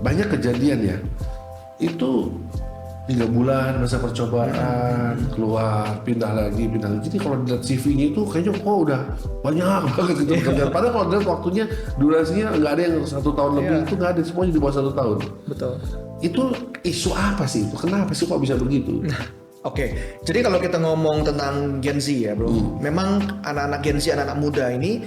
banyak kejadian ya. Itu 3 bulan masa percobaan, keluar, pindah lagi. Jadi kalau dilihat CV-nya itu kayaknya udah banyak banget gitu pekerjaan. Padahal kalau dilihat waktunya, durasinya nggak ada yang 1 tahun lebih, itu nggak ada, semuanya di bawah 1 tahun. Betul. Itu isu apa sih itu? Kenapa sih kok bisa begitu? Oke, jadi kalau kita ngomong tentang Gen Z ya bro, memang anak-anak Gen Z, anak-anak muda ini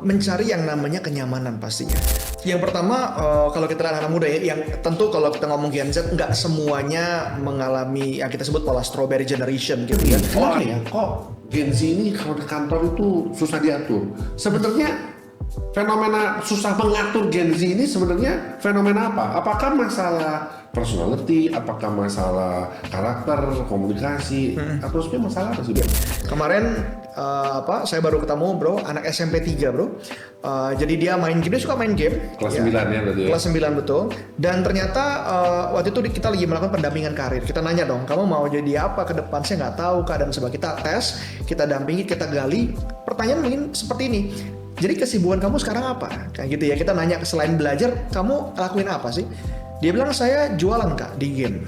mencari yang namanya kenyamanan pastinya. Yang pertama, kalau kita lihat anak muda ya, yang tentu kalau kita ngomong Gen Z, nggak semuanya mengalami yang kita sebut pola strawberry generation gitu ya. Kenapa ya? Kok Gen Z ini kalau di kantor itu susah diatur? Sebenarnya fenomena susah mengatur Gen Z ini sebenarnya fenomena apa? Apakah masalah personality, apakah masalah karakter, komunikasi, atau sebenarnya masalah apa sih? Kemarin saya baru ketemu bro, anak SMP 3 bro. Jadi dia main game, dia suka main game. Kelas 9 ya berarti ya? Kelas 9 betul. Dan ternyata waktu itu kita lagi melakukan pendampingan karir. Kita nanya dong, kamu mau jadi apa ke depan? Saya nggak tahu keadaan sebab kita tes, kita dampingi, kita gali. Pertanyaan mungkin seperti ini. Jadi kesibukan kamu sekarang apa? Kayak gitu ya, kita nanya selain belajar, kamu lakuin apa sih? Dia bilang saya jualan kak di game.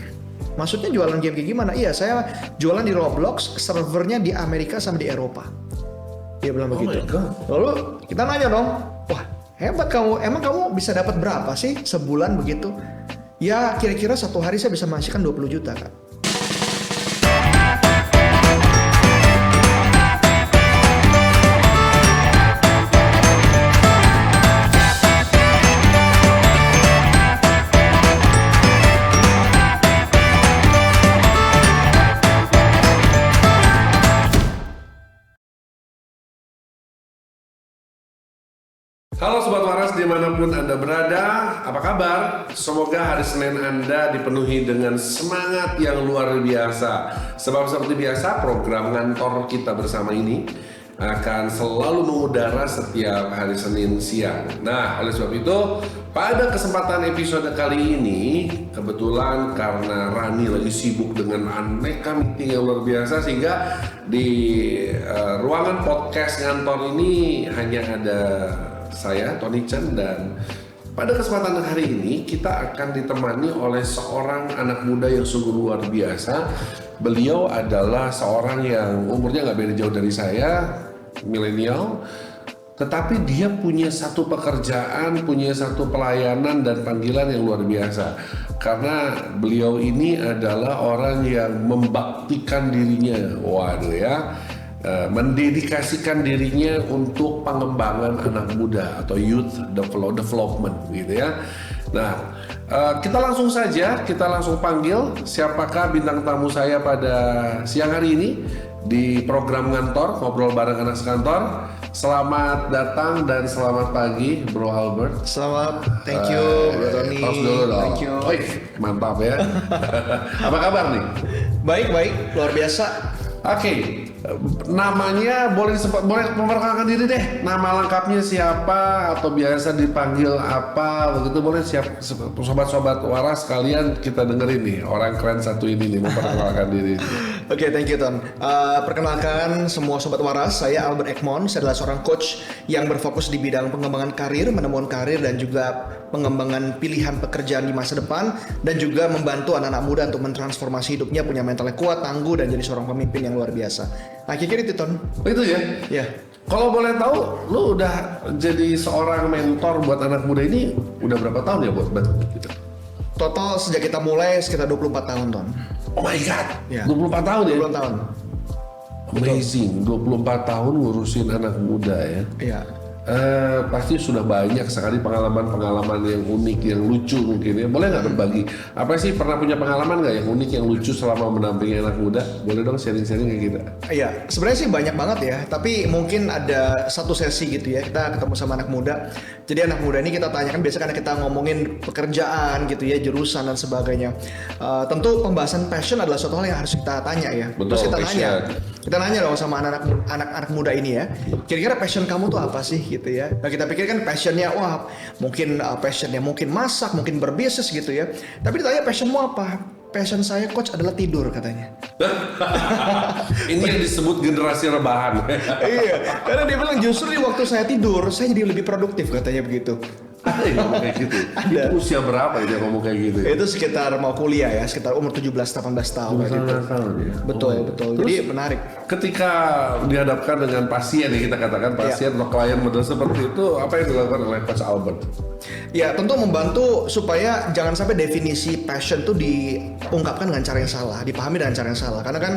Maksudnya jualan game kayak gimana? Iya, saya jualan di Roblox, servernya di Amerika sama di Eropa. Dia bilang begitu. Lalu kita nanya dong, wah hebat kamu, emang kamu bisa dapat berapa sih sebulan begitu? Ya kira-kira 1 hari saya bisa menghasilkan 20 juta kak. Halo Sobat Waras dimanapun Anda berada, apa kabar? Semoga hari Senin Anda dipenuhi dengan semangat yang luar biasa. Sebab seperti biasa program ngantor kita bersama ini akan selalu mengudara setiap hari Senin siang. Nah, oleh sebab itu pada kesempatan episode kali ini kebetulan karena Rani lagi sibuk dengan aneka meeting yang luar biasa sehingga di ruangan podcast ngantor ini hanya ada saya, Tony Chen, dan pada kesempatan hari ini kita akan ditemani oleh seorang anak muda yang sungguh luar biasa. Beliau adalah seorang yang umurnya nggak beda jauh dari saya, milenial, tetapi dia punya satu pekerjaan, punya satu pelayanan dan panggilan yang luar biasa. Karena beliau ini adalah orang yang membaktikan dirinya, waduh ya, mendedikasikan dirinya untuk pengembangan anak muda atau youth development gitu ya. Nah, kita langsung panggil siapakah bintang tamu saya pada siang hari ini di program ngantor, ngobrol bareng anak sekantor. Selamat datang dan selamat pagi Bro Albert. Selamat, thank you Bro Tony. Tos dulu dong. Thank you. Mantap ya. Apa kabar nih? Baik, luar biasa. Oke, namanya boleh memperkenalkan diri deh. Nama lengkapnya siapa atau biasa dipanggil apa? Begitu boleh sobat-sobat waras kalian kita dengerin nih orang keren satu ini nih memperkenalkan diri. Oke, thank you Ton. Perkenalkan semua sobat waras, saya Albert Ekmon. Saya adalah seorang coach yang berfokus di bidang pengembangan karir, menemukan karir dan juga pengembangan pilihan pekerjaan di masa depan, dan juga membantu anak-anak muda untuk mentransformasi hidupnya, punya mentalnya kuat, tangguh, dan jadi seorang pemimpin yang luar biasa. Nah, kira-kira itu Ton. Itu ya? Ya. Kalau boleh tahu, lu udah jadi seorang mentor buat anak muda ini udah berapa tahun ya buat gitu? Total sejak kita mulai sekitar 24 tahun Ton. Oh my god, Ya. 24 tahun ya? 24 tahun. Amazing, 24 tahun ngurusin anak muda ya. Iya. Pasti sudah banyak sekali pengalaman-pengalaman yang unik, yang lucu mungkin ya. Boleh nggak berbagi? Apa sih, pernah punya pengalaman nggak yang unik, yang lucu selama mendampingi anak muda? Boleh dong sharing-sharing kayak kita. Iya, sebenarnya sih banyak banget ya. Tapi mungkin ada satu sesi gitu ya, kita ketemu sama anak muda. Jadi anak muda ini kita tanyakan, biasa kan kita ngomongin pekerjaan gitu ya, jurusan dan sebagainya. Tentu pembahasan passion adalah suatu hal yang harus kita tanya ya. Betul, Terus kita nanya dong sama anak-anak muda ini ya. Kira-kira passion kamu tuh apa sih gitu ya? Nah, kita pikir kan passionnya, wah mungkin passionnya mungkin masak, mungkin berbisnis gitu ya. Tapi ditanya passionmu apa? Passion saya coach adalah tidur katanya. Ini yang disebut generasi rebahan. Iya, karena dia bilang justru di waktu saya tidur, saya jadi lebih produktif katanya begitu. Ada yang ngomong kayak gitu. Ada. Itu usia berapa dia ngomong kayak gitu? Itu sekitar mau kuliah ya, sekitar umur 17-18 tahun kayak gitu. Tahun ya. Betul, betul. Jadi menarik. Ketika dihadapkan dengan pasien ya, kita katakan pasien atau klien model seperti itu, apa yang dilakukan oleh Coach Albert? Ya tentu membantu supaya jangan sampai definisi passion itu diungkapkan dengan cara yang salah, dipahami dengan cara yang salah. Karena kan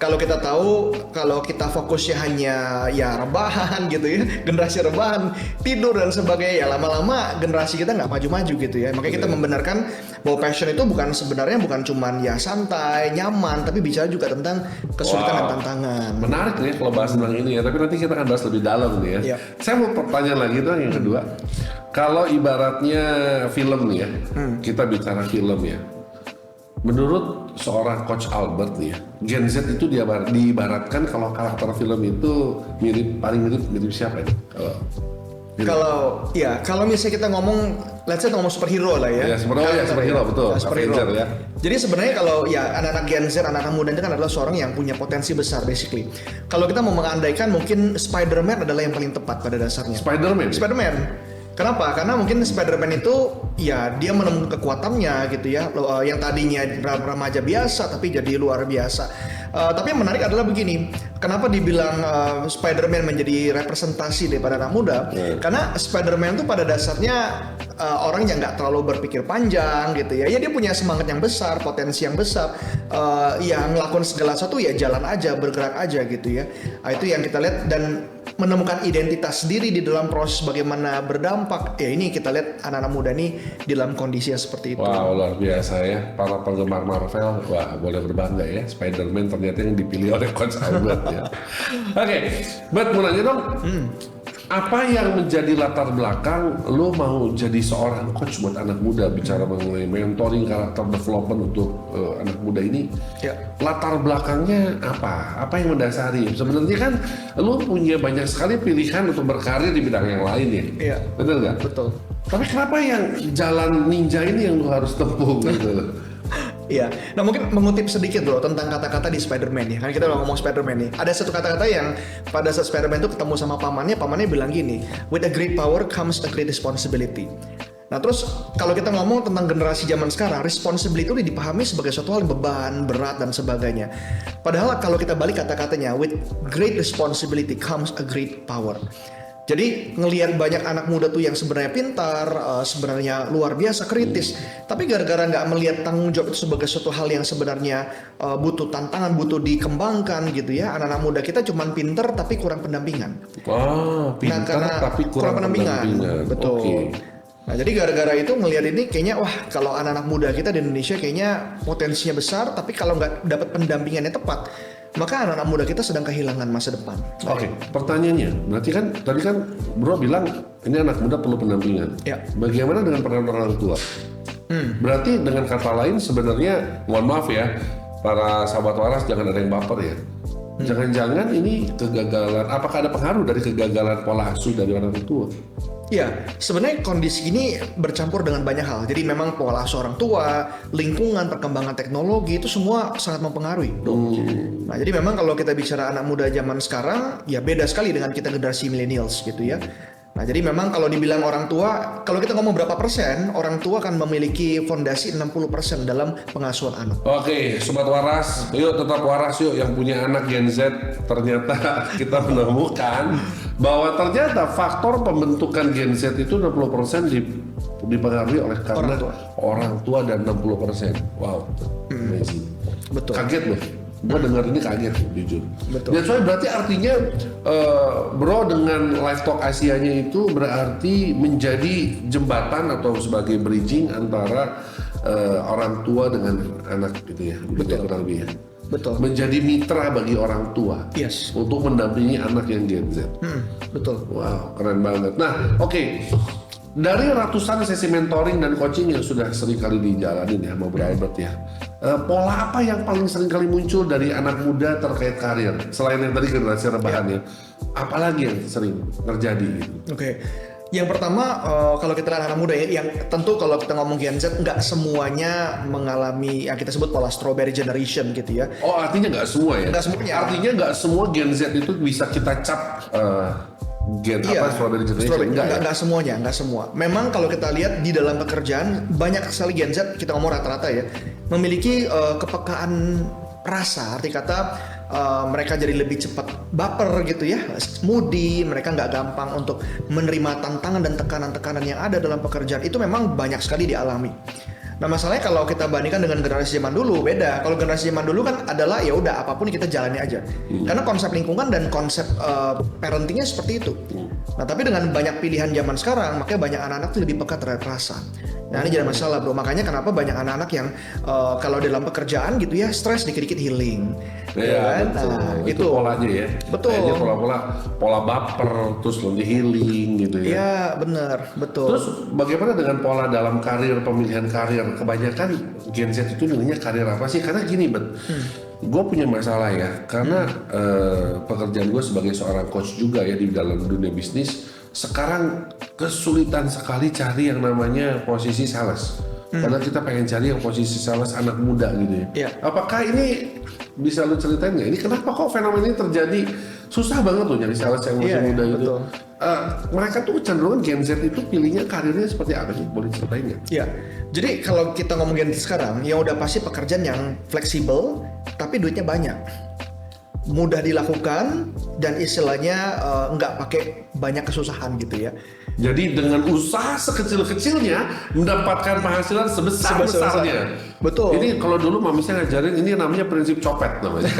kalau kita tahu kalau kita fokusnya hanya ya rebahan gitu ya, generasi rebahan, tidur dan sebagainya, ya lama-lama generasi kita nggak maju-maju gitu ya. Makanya kita membenarkan bahwa passion itu sebenarnya bukan cuman ya santai, nyaman, tapi bicara juga tentang kesulitan dan tantangan. Menarik nih kalau bahas tentang ini ya, tapi nanti kita akan bahas lebih dalam nih ya. Iya. Saya mau pertanyaan lagi dong yang kedua. Kalau ibaratnya film nih ya, kita bicara film ya. Menurut seorang Coach Albert nih ya, Gen Z itu diibaratkan kalau karakter film itu paling mirip siapa ya? Kalau misalnya kita ngomong, let's say ngomong superhero lah ya. Ya, superhero betul. Ya, superhero. Avenger ya. Jadi sebenarnya kalau ya anak-anak Gen Z, anak-anak muda itu kan adalah seorang yang punya potensi besar basically. Kalau kita mau mengandaikan mungkin Spider-Man adalah yang paling tepat pada dasarnya. Spider-Man. Kenapa? Karena mungkin Spider-Man itu ya dia menemukan kekuatannya gitu ya. Yang tadinya remaja biasa tapi jadi luar biasa. Tapi yang menarik adalah begini, kenapa dibilang Spider-Man menjadi representasi daripada anak muda? Karena Spider-Man itu pada dasarnya orang yang nggak terlalu berpikir panjang gitu ya. Ya dia punya semangat yang besar, potensi yang besar. Ya ngelakuin segala sesuatu ya jalan aja, bergerak aja gitu ya. Itu yang kita lihat dan menemukan identitas diri di dalam proses bagaimana berdampak. Ya ini kita lihat anak-anak muda ini di dalam kondisi yang seperti itu. Wow, luar biasa ya. Para penggemar Marvel, wah boleh berbangga ya. Spider-Man ternyata yang dipilih oleh Coach Albert ya. Oke, But mau nanya dong. Apa yang menjadi latar belakang lo mau jadi seorang coach buat anak muda, bicara mengenai mentoring, karakter development untuk anak muda ini? Ya. Latar belakangnya apa? Apa yang mendasari? Sebenarnya kan lo punya banyak sekali pilihan untuk berkarir di bidang yang lain ya. Iya. Betul nggak? Betul. Tapi kenapa yang jalan ninja ini yang lo harus tempuh gitu? Iya, nah mungkin mengutip sedikit bro tentang kata-kata di Spider-Man ya. Kan kita udah ngomong Spider-Man nih. Ada satu kata-kata yang pada saat Spider-Man itu ketemu sama pamannya bilang gini, with a great power comes a great responsibility. Nah terus kalau kita ngomong tentang generasi zaman sekarang, responsibility itu dipahami sebagai suatu hal yang beban, berat dan sebagainya. Padahal kalau kita balik kata-katanya, with great responsibility comes a great power. Jadi ngelihat banyak anak muda tuh yang sebenarnya pintar, sebenarnya luar biasa kritis, tapi gara-gara nggak melihat tanggung jawab itu sebagai suatu hal yang sebenarnya butuh tantangan, butuh dikembangkan gitu ya. Anak-anak muda kita cuman pintar tapi kurang pendampingan. Wah, pintar tapi kurang pendampingan. Betul. Okay. Nah jadi gara-gara itu ngelihat ini kayaknya wah kalau anak-anak muda kita di Indonesia kayaknya potensinya besar, tapi kalau nggak dapat pendampingannya tepat, maka anak-anak muda kita sedang kehilangan masa depan. Oke, pertanyaannya, berarti kan tadi kan Bro bilang ini anak muda perlu pendampingan. Ya. Bagaimana dengan peran orang tua? Berarti dengan kata lain sebenarnya, mohon maaf ya, para sahabat waras jangan ada yang baper ya. Jangan-jangan ini kegagalan, apakah ada pengaruh dari kegagalan pola asuh dari orang tua? Ya, sebenarnya kondisi ini bercampur dengan banyak hal. Jadi memang pola asuh orang tua, lingkungan, perkembangan teknologi itu semua sangat mempengaruhi. Nah, jadi memang kalau kita bicara anak muda zaman sekarang, ya beda sekali dengan kita generasi millennials gitu ya. Nah, jadi memang kalau dibilang orang tua, kalau kita ngomong berapa persen, orang tua akan memiliki fondasi 60% dalam pengasuhan anak. Oke, Sobat Waras, yuk tetap waras yuk yang punya anak Gen Z. Ternyata kita menemukan bahwa ternyata faktor pembentukan Gen Z itu 60% dipengaruhi oleh karena orang tua dan 60%. Wow, amazing. Betul. Kaget loh. Gue dengar ini kaget jujur. Betul. Dan soalnya berarti artinya Bro dengan Live Talk Asia-nya itu berarti menjadi jembatan atau sebagai bridging antara orang tua dengan anak gitu ya. Betul. Kurang lebih ya. Betul. Menjadi mitra bagi orang tua. Yes. Untuk mendampingi anak yang Gen Z. Betul. Wow, keren banget. Nah, oke. Dari ratusan sesi mentoring dan coaching yang sudah sering kali dijalanin ya sama Bro Albert ya, pola apa yang paling sering kali muncul dari anak muda terkait karir? Selain yang tadi generasi rebahan ya, apalagi yang sering terjadi gitu? Oke. Yang pertama kalau kita lihat anak muda ya, yang tentu kalau kita ngomong Gen Z nggak semuanya mengalami yang kita sebut pola strawberry generation gitu ya. Oh artinya nggak semua ya? Nggak semuanya. Artinya nggak semua Gen Z itu bisa kita cap Strawberry generation? Enggak semua. Memang kalau kita lihat di dalam pekerjaan banyak sekali Gen Z, kita ngomong rata-rata ya, memiliki kepekaan rasa, arti kata mereka jadi lebih cepat baper gitu ya, moody, mereka nggak gampang untuk menerima tantangan dan tekanan-tekanan yang ada dalam pekerjaan. Itu memang banyak sekali dialami. Nah masalahnya kalau kita bandingkan dengan generasi zaman dulu beda. Kalau generasi zaman dulu kan adalah ya udah apapun kita jalani aja. Karena konsep lingkungan dan konsep parentingnya seperti itu. Nah tapi dengan banyak pilihan zaman sekarang, makanya banyak anak-anak tuh lebih peka terhadap rasa. Nah ini jadi masalah bro. Makanya kenapa banyak anak-anak yang kalau dalam pekerjaan gitu ya stres dikit-dikit healing. Ya, kan? betul. Nah, itu polanya ya. Betul. Kayaknya pola baper, terus nanti healing gitu ya. Iya benar, betul. Terus bagaimana dengan pola dalam karir, pemilihan karir? Kebanyakan Gen Z itu milihnya karir apa sih? Karena gini, gue punya masalah ya. Karena pekerjaan gue sebagai seorang coach juga ya di dalam dunia bisnis. Sekarang kesulitan sekali cari yang namanya posisi sales. Karena kita pengen cari yang posisi sales anak muda gitu ya. Iya. Apakah ini bisa lu ceritain nggak? Ini kenapa kok fenomena ini terjadi? Susah banget loh nyari sales yang masih muda itu. Betul. Mereka tuh cenderung Gen Z itu pilihnya karirnya seperti apa sih? Boleh ceritain nggak? Iya. Jadi kalau kita ngomong Gen Z sekarang, ya udah pasti pekerjaan yang fleksibel, tapi duitnya banyak, mudah dilakukan, dan istilahnya nggak pakai banyak kesusahan gitu ya. Jadi dengan usaha sekecil-kecilnya mendapatkan penghasilan sebesar-besarnya. Betul. Ini kalau dulu mamisnya ngajarin ini namanya prinsip copet namanya.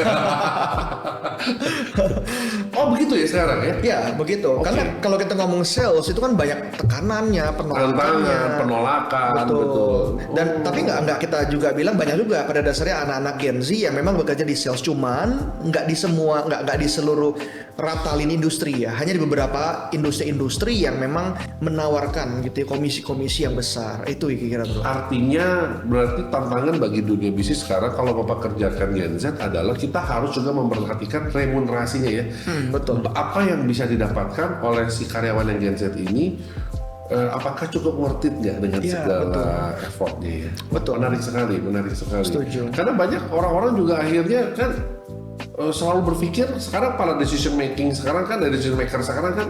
Oh begitu ya sekarang ya? Ya begitu. Okay. Karena kalau kita ngomong sales itu kan banyak tekanannya, penolakannya, penolakan, betul. Dan tapi nggak kita juga bilang banyak juga pada dasarnya anak-anak Gen Z yang memang bekerja di sales, cuman nggak di seluruh rata lini industri ya. Hanya di beberapa industri-industri yang memang menawarkan gitu ya komisi-komisi yang besar. Itu kira-kira bro. Artinya berarti tantangan bagi dunia bisnis sekarang kalau mempekerjakan Gen Z adalah kita harus juga memperhatikan remunerasinya ya. Betul. Apa yang bisa didapatkan oleh si karyawan yang Gen Z ini, apakah cukup worth it nggak dengan segala effortnya ya? Betul. Menarik sekali. Setuju. Karena banyak orang-orang juga akhirnya kan selalu berpikir sekarang para decision making sekarang kan decision maker sekarang kan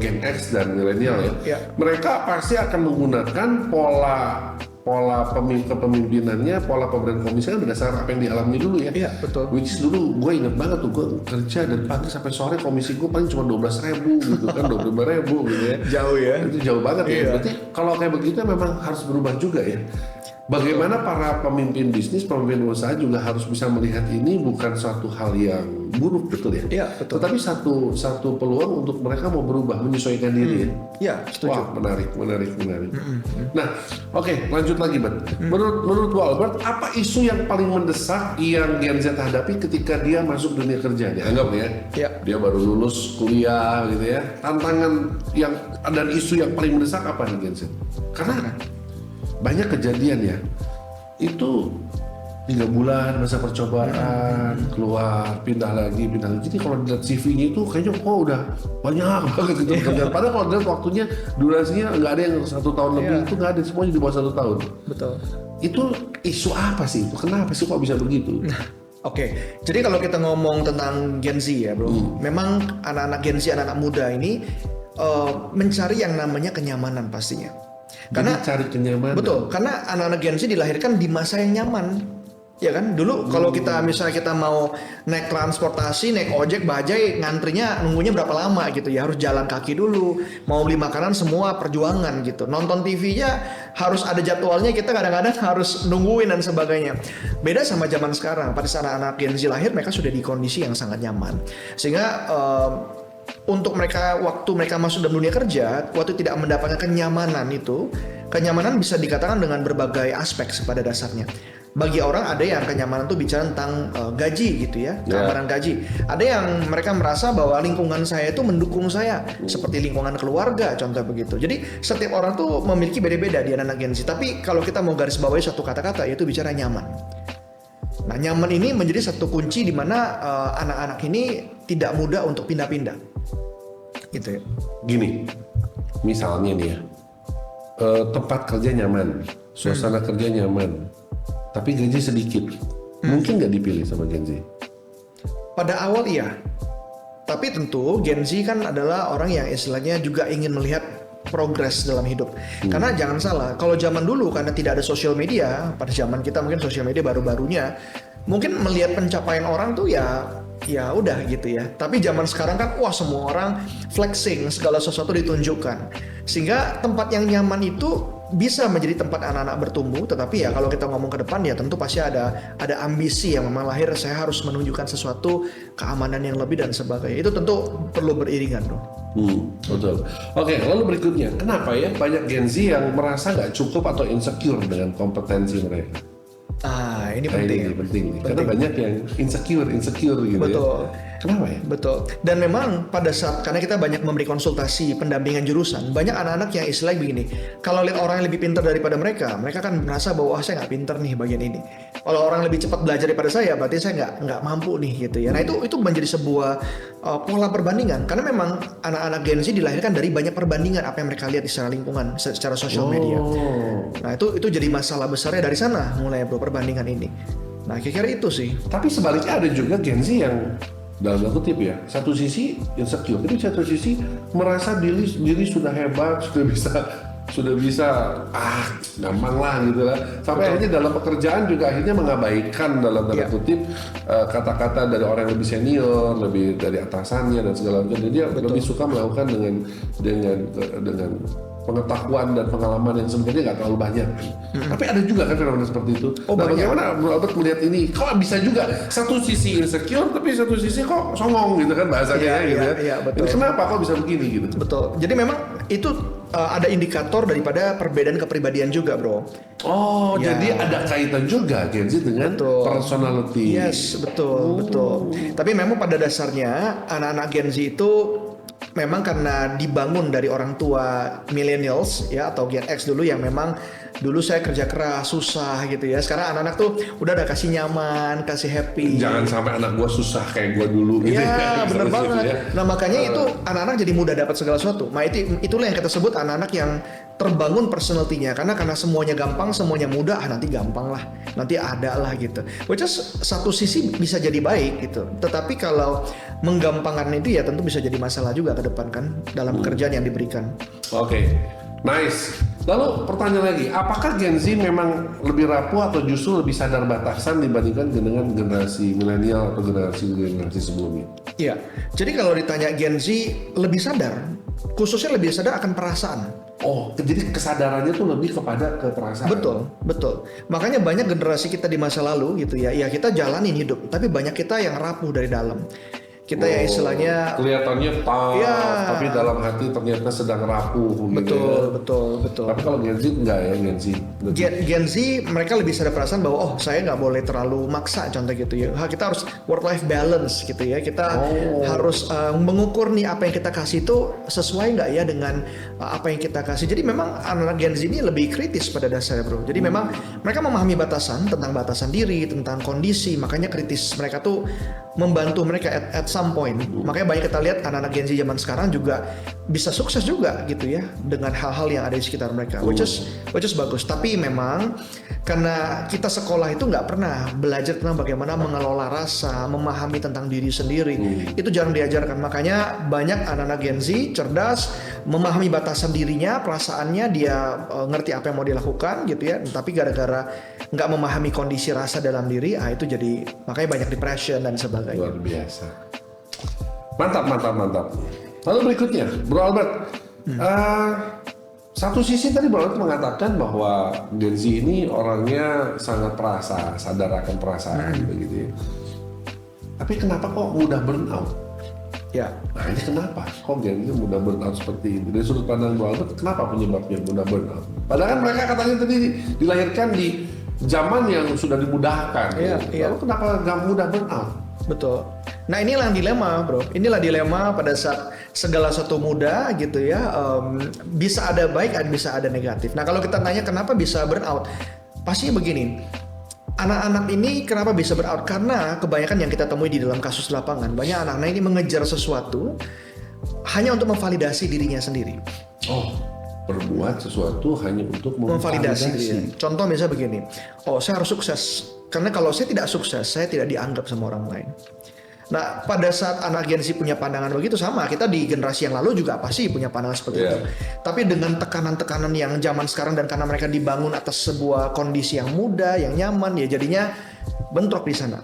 Gen X dan milenial ya. Mereka pasti akan menggunakan pola kepemimpinannya, pola pemberian komisi kan berdasarkan apa yang dialami dulu ya. Iya betul. Which is dulu gue inget banget tuh gue kerja dari pagi sampai sore komisi gue paling cuma 12.000 gitu kan 25.000 gitu ya. Jauh ya. Itu jauh banget ya. Berarti kalau kayak begitu memang harus berubah juga ya. Bagaimana para pemimpin bisnis, pemimpin usaha juga harus bisa melihat ini bukan suatu hal yang buruk, betul ya? Iya, betul. Tetapi satu peluang untuk mereka mau berubah, menyesuaikan diri ya? Iya, setuju. Wah, menarik. Nah, oke, lanjut lagi, Bert. Menurut Albert, apa isu yang paling mendesak yang Gen Z hadapi ketika dia masuk dunia kerja? Anggap ya, dia baru lulus kuliah gitu ya. Tantangan yang dan isu yang paling mendesak apa nih Gen Z? Karena banyak kejadian ya, itu 3 bulan masa percobaan, keluar, pindah lagi. Jadi kalau dilihat CV-nya itu kayaknya udah banyak banget gitu kerjaan. Padahal kalau dilihat waktunya, durasinya nggak ada yang 1 tahun lebih, itu nggak ada, semuanya di bawah 1 tahun. Betul. Itu isu apa sih itu? Kenapa sih kok bisa begitu? Oke, jadi kalau kita ngomong tentang Gen Z ya bro, memang anak-anak Gen Z, anak-anak muda ini mencari yang namanya kenyamanan pastinya. Karena cari kenyamanan. Betul, karena anak-anak Gen Z dilahirkan di masa yang nyaman. Ya kan, dulu kalau misalnya kita mau naik transportasi, naik ojek, bajai, ngantrinya nunggunya berapa lama gitu ya, harus jalan kaki dulu. Mau beli makanan semua perjuangan gitu. Nonton TV-nya harus ada jadwalnya, kita kadang-kadang harus nungguin dan sebagainya. Beda sama zaman sekarang, pada saat anak-anak Gen Z lahir mereka sudah di kondisi yang sangat nyaman. Sehingga untuk mereka, waktu mereka masuk dalam dunia kerja, waktu tidak mendapatkan kenyamanan itu, kenyamanan bisa dikatakan dengan berbagai aspek pada dasarnya. Bagi orang ada yang kenyamanan itu bicara tentang gaji gitu ya, keamanan gaji. Ada yang mereka merasa bahwa lingkungan saya itu mendukung saya, seperti lingkungan keluarga, contoh begitu. Jadi setiap orang tuh memiliki beda-beda di anak Gen Z. Tapi kalau kita mau garis bawahi suatu kata-kata, yaitu bicara nyaman. Nah, nyaman ini menjadi satu kunci di mana anak-anak ini tidak mudah untuk pindah-pindah. Gitu ya. Gini, misalnya nih ya, tempat kerja nyaman, suasana kerja nyaman, tapi gaji sedikit, mungkin nggak dipilih sama Gen Z? Pada awal iya, Tapi tentu Gen Z kan adalah orang yang istilahnya juga ingin melihat progres dalam hidup. Karena jangan salah, kalau zaman dulu karena tidak ada sosial media, pada zaman kita mungkin sosial media baru-barunya, mungkin melihat pencapaian orang tuh ya udah gitu ya. Tapi zaman sekarang kan wah semua orang flexing, segala sesuatu ditunjukkan. Sehingga tempat yang nyaman itu bisa menjadi tempat anak-anak bertumbuh, tetapi ya kalau kita ngomong ke depan ya tentu pasti ada ambisi yang memang lahir, saya harus menunjukkan sesuatu keamanan yang lebih dan sebagainya. Itu tentu perlu beriringan dong. Betul. Oke, lalu berikutnya, kenapa ya banyak Gen Z yang merasa nggak cukup atau insecure dengan kompetensi mereka? Ini penting. Ini penting. Karena banyak yang insecure gitu. Betul. Ya. Kenapa ya? Betul. Dan memang pada saat, karena kita banyak memberi konsultasi pendampingan jurusan, banyak anak-anak yang istilahnya begini, kalau lihat orang yang lebih pintar daripada mereka kan merasa bahwa saya nggak pintar nih bagian ini. Kalau orang lebih cepat belajar daripada saya, berarti saya nggak mampu nih gitu ya. Nah itu menjadi sebuah pola perbandingan, karena memang anak-anak Gen Z dilahirkan dari banyak perbandingan apa yang mereka lihat secara lingkungan, secara sosial media. Nah itu jadi masalah besarnya dari sana mulai perbandingan ini. Nah kira-kira itu sih. Tapi sebaliknya ada juga Gen Z yang dalam tanda kutip ya, satu sisi insecure, tapi satu sisi merasa diri sudah hebat, sudah bisa gampang lah gitu lah. Sampai akhirnya dalam pekerjaan juga akhirnya mengabaikan dalam tanda kutip kata-kata dari orang yang lebih senior, lebih dari atasannya dan segala macam. Jadi dia lebih suka melakukan dengan pengetahuan dan pengalaman yang sebenarnya nggak terlalu banyak. Tapi ada juga kan fenomena seperti itu. Nah, bagaimana Bro Albert melihat ini? Kok bisa juga satu sisi insecure tapi satu sisi kok songong gitu kan bahasanya gitu ya. Iya, betul. Jadi kenapa kok bisa begini gitu? Betul. Jadi memang itu ada indikator daripada perbedaan kepribadian juga, Bro. Jadi ada kaitan juga Gen Z dengan personality. Yes, betul. Tapi memang pada dasarnya anak-anak Gen Z itu memang karena dibangun dari orang tua millennials ya atau Gen X dulu yang memang dulu saya kerja keras susah gitu ya. Sekarang anak-anak tuh udah ada kasih nyaman, kasih happy. Jangan sampai anak gua susah kayak gua dulu gitu. Ya, bener banget. Ya. Nah makanya itu anak-anak jadi mudah dapat segala sesuatu. Nah itulah yang kita sebut anak-anak yang terbangun personality-nya, karena semuanya gampang, semuanya mudah, nanti gampang lah, nanti ada lah gitu. Which is satu sisi bisa jadi baik gitu. Tetapi kalau menggampangkan itu ya tentu bisa jadi masalah juga ke depan kan dalam pekerjaan yang diberikan. Oke. Nice. Lalu pertanyaan lagi, apakah Gen Z memang lebih rapuh atau justru lebih sadar batasan dibandingkan dengan generasi milenial atau generasi sebelumnya? Iya. Jadi kalau ditanya Gen Z lebih sadar, khususnya lebih sadar akan perasaan. Jadi kesadarannya tuh lebih kepada perasaan. Betul. Makanya banyak generasi kita di masa lalu gitu ya kita jalanin hidup, tapi banyak kita yang rapuh dari dalam. Kita ya istilahnya kelihatannya tapi dalam hati ternyata sedang rapuh gitu. Betul. Tapi kalau Gen Z enggak ya, Gen Z mereka lebih sadar perasaan bahwa saya nggak boleh terlalu maksa, contoh gitu ya. Kita harus work life balance gitu ya. Kita harus mengukur nih apa yang kita kasih itu sesuai nggak ya dengan apa yang kita kasih. Jadi memang anak Gen Z ini lebih kritis pada dasarnya, Bro. Jadi memang mereka memahami batasan, tentang batasan diri, tentang kondisi, makanya kritis. Mereka tuh membantu mereka at some point. Makanya banyak kita lihat anak-anak Gen Z zaman sekarang juga bisa sukses juga gitu ya dengan hal-hal yang ada di sekitar mereka, which is bagus. Tapi memang karena kita sekolah itu nggak pernah belajar tentang bagaimana mengelola rasa, memahami tentang diri sendiri. Itu jarang diajarkan. Makanya banyak anak-anak Gen Z cerdas, memahami batasan dirinya, perasaannya, dia ngerti apa yang mau dilakukan gitu ya. Tapi gara-gara nggak memahami kondisi rasa dalam diri, itu jadi makanya banyak depression dan sebagainya. Luar biasa. Mantap. Lalu berikutnya, Bro Albert. Satu sisi tadi Bro Albert mengatakan bahwa Gen Z ini orangnya sangat sadar akan perasaan gitu ya. Tapi kenapa kok mudah burnout? Ya. Nah ini kenapa? Kok Gen Z mudah burnout seperti ini? Dari sudut pandang Bro Albert, kenapa penyebabnya mudah burnout? Padahal kan mereka katanya tadi dilahirkan di zaman yang sudah dimudahkan. Lalu kenapa nggak mudah burnout? Betul. Nah inilah dilema, Bro. Inilah dilema pada saat segala sesuatu mudah gitu ya. Bisa ada baik, bisa ada negatif. Nah kalau kita tanya kenapa bisa burnout, pasti begini. Anak-anak ini kenapa bisa burnout? Karena kebanyakan yang kita temui di dalam kasus lapangan, banyak anak-anak ini mengejar sesuatu hanya untuk memvalidasi dirinya sendiri. Berbuat sesuatu hanya untuk memvalidasi diri. Contoh misalnya begini, saya harus sukses. Karena kalau saya tidak sukses, saya tidak dianggap sama orang lain. Nah, pada saat anak Gen Z punya pandangan begitu sama, kita di generasi yang lalu juga pasti punya pandangan seperti itu. Tapi dengan tekanan-tekanan yang zaman sekarang dan karena mereka dibangun atas sebuah kondisi yang mudah, yang nyaman, ya jadinya bentrok di sana.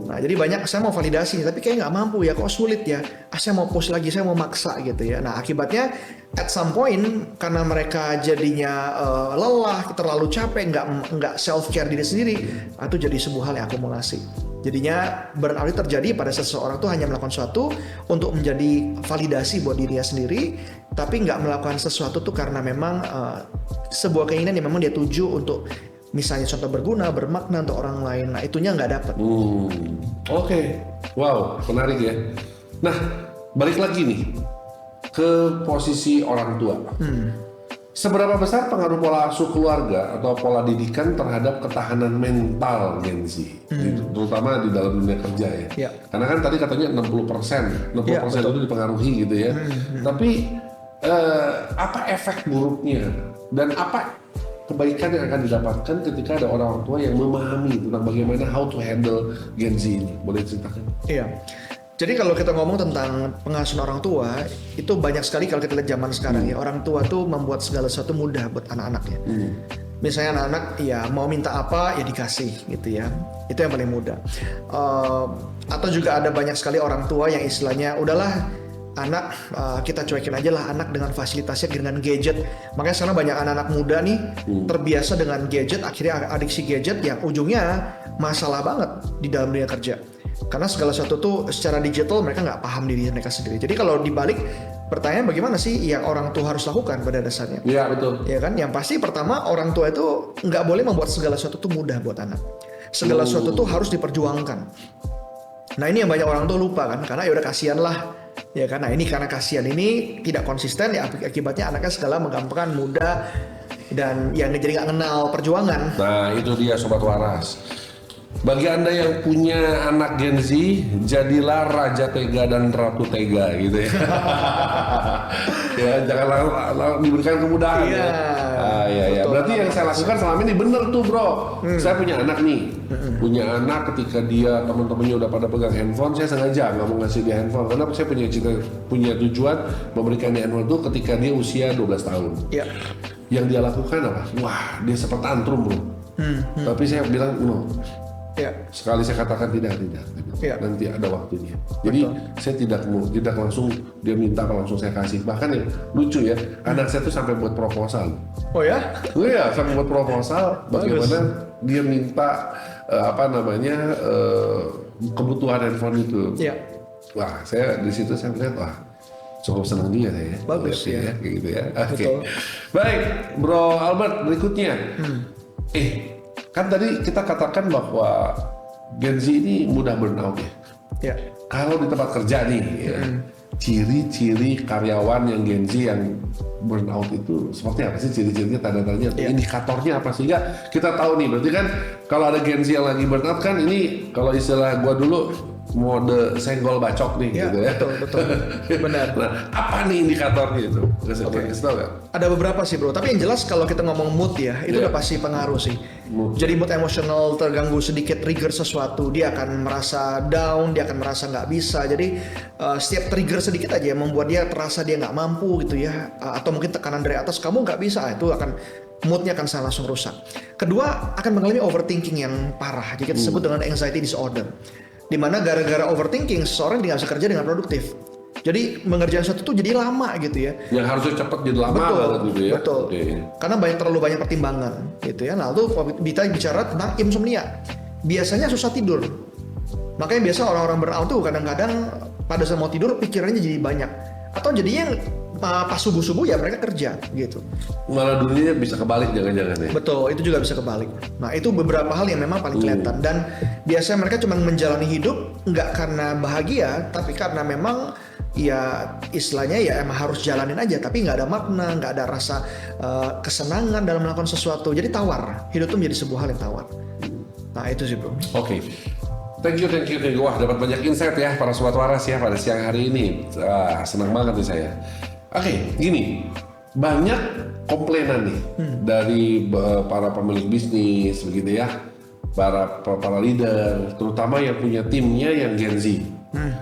Nah, jadi banyak saya mau validasi, tapi kayak nggak mampu ya, kok sulit ya. Saya mau push lagi, saya mau maksa gitu ya. Nah, akibatnya at some point karena mereka jadinya lelah, terlalu capek, nggak self care diri sendiri, itu jadi sebuah hal yang akumulasi. Jadinya burnout terjadi pada seseorang tuh hanya melakukan sesuatu untuk menjadi validasi buat dirinya sendiri, tapi nggak melakukan sesuatu tuh karena memang sebuah keinginan yang memang dia tuju untuk misalnya contoh berguna, bermakna untuk orang lain. Nah, itunya nggak dapat. Oke. Wow, menarik ya. Nah, balik lagi nih ke posisi orang tua. Seberapa besar pengaruh pola asuh keluarga atau pola didikan terhadap ketahanan mental Gen Z, terutama di dalam dunia kerja ya? Ya. Karena kan tadi katanya 60% itu dipengaruhi gitu ya. Tapi apa efek buruknya dan apa kebaikan yang akan didapatkan ketika ada orang tua yang memahami tentang bagaimana how to handle Gen Z ini? Boleh ceritakan? Iya. Jadi kalau kita ngomong tentang pengasuhan orang tua, itu banyak sekali kalau kita lihat zaman sekarang ya, orang tua tuh membuat segala sesuatu mudah buat anak-anaknya. Misalnya anak-anak ya mau minta apa ya dikasih gitu ya, itu yang paling mudah. Atau juga ada banyak sekali orang tua yang istilahnya udahlah anak kita cuekin aja lah anak dengan fasilitasnya dengan gadget. Makanya sekarang banyak anak-anak muda nih terbiasa dengan gadget, akhirnya adiksi gadget yang ujungnya masalah banget di dalam dunia kerja. Karena segala sesuatu tuh secara digital mereka nggak paham diri mereka sendiri. Jadi kalau dibalik pertanyaan bagaimana sih yang orang tua harus lakukan pada dasarnya? Iya betul. Ya kan, yang pasti pertama orang tua itu nggak boleh membuat segala sesuatu tuh mudah buat anak. Segala sesuatu tuh harus diperjuangkan. Nah ini yang banyak orang tua lupa kan, karena ya udah kasihan lah. Ya kan, nah ini karena kasihan ini tidak konsisten ya akibatnya anaknya segala menggampangkan, mudah dan yang jadi nggak kenal perjuangan. Nah itu dia Sobat Waras. Bagi Anda yang punya anak Gen Z, jadilah Raja Tega dan Ratu Tega gitu ya. Ya, jangan diberikan kemudahan ya. Iya. Berarti yang saya lakukan selama ini bener tuh bro. Saya punya anak nih. Punya anak ketika dia teman-temannya udah pada pegang handphone, saya sengaja nggak mau ngasih dia handphone. Karena saya punya tujuan memberikan dia handphone itu ketika dia usia 12 tahun. Iya. Yang dia lakukan apa? Wah, dia sempat tantrum bro. Tapi saya bilang no. Ya. Sekali saya katakan tidak, Ya. nanti ada waktunya. Jadi saya tidak langsung dia minta langsung saya kasih. Bahkan ya lucu ya, anak saya tuh sampai buat proposal. Oh ya? Iya, sampai buat proposal. Bagaimana dia minta kebutuhan handphone itu. Iya. Wah, saya di situ saya melihat wah cukup senang juga saya. Bagus ya. Kayak gitu ya. Oke. Betul. Baik, Bro Albert berikutnya. Kan tadi kita katakan bahwa Gen Z ini mudah burnout ya. Ya. Kalau di tempat kerja nih, ya, ciri-ciri karyawan yang Gen Z yang burnout itu seperti apa sih ciri-cirinya, tanda-tandanya, indikatornya apa sehingga kita tahu nih. Berarti kan kalau ada Gen Z yang lagi burnout kan ini kalau istilah gua dulu mode senggol bacok nih Ya, gitu ya. betul. Benar. Nah, apa nih indikatornya itu? Kasih tahu nggak? Ada beberapa sih bro, tapi yang jelas kalau kita ngomong mood ya, itu udah pasti pengaruh sih. Jadi mood emosional terganggu sedikit, trigger sesuatu, dia akan merasa down, dia akan merasa nggak bisa. Jadi setiap trigger sedikit aja yang membuat dia terasa dia nggak mampu gitu ya, atau mungkin tekanan dari atas kamu nggak bisa, itu akan moodnya akan langsung rusak. Kedua, akan mengalami overthinking yang parah, jadi kita sebut dengan anxiety disorder. Dimana gara-gara overthinking seseorang tidak bisa kerja dengan produktif. Jadi mengerjakan sesuatu tuh jadi lama gitu ya. Yang harusnya cepat jadi lama banget gitu ya. Betul. Karena terlalu banyak pertimbangan gitu ya. Nah, itu kita bicara tentang insomnia. Biasanya susah tidur. Makanya biasa orang-orang burnout tuh kadang-kadang pada saat mau tidur pikirannya jadi banyak. Atau jadinya pas subuh-subuh ya mereka kerja gitu. Malah dunianya bisa kebalik jangan-jangan ya. Betul, itu juga bisa kebalik. Nah, itu beberapa hal yang memang paling kelihatan. Dan biasanya mereka cuma menjalani hidup nggak karena bahagia, tapi karena memang ya istilahnya ya emang harus jalanin aja, tapi nggak ada makna, nggak ada rasa kesenangan dalam melakukan sesuatu. Jadi tawar, hidup itu menjadi sebuah hal yang tawar. Nah itu sih bro. Oke. Thank you. Wah, dapat banyak insight ya para Sobat Waras ya pada siang hari ini. Senang banget nih saya. Oke, gini. Banyak komplainan nih dari para pemilik bisnis begitu ya. Para leader, terutama yang punya timnya yang Gen Z.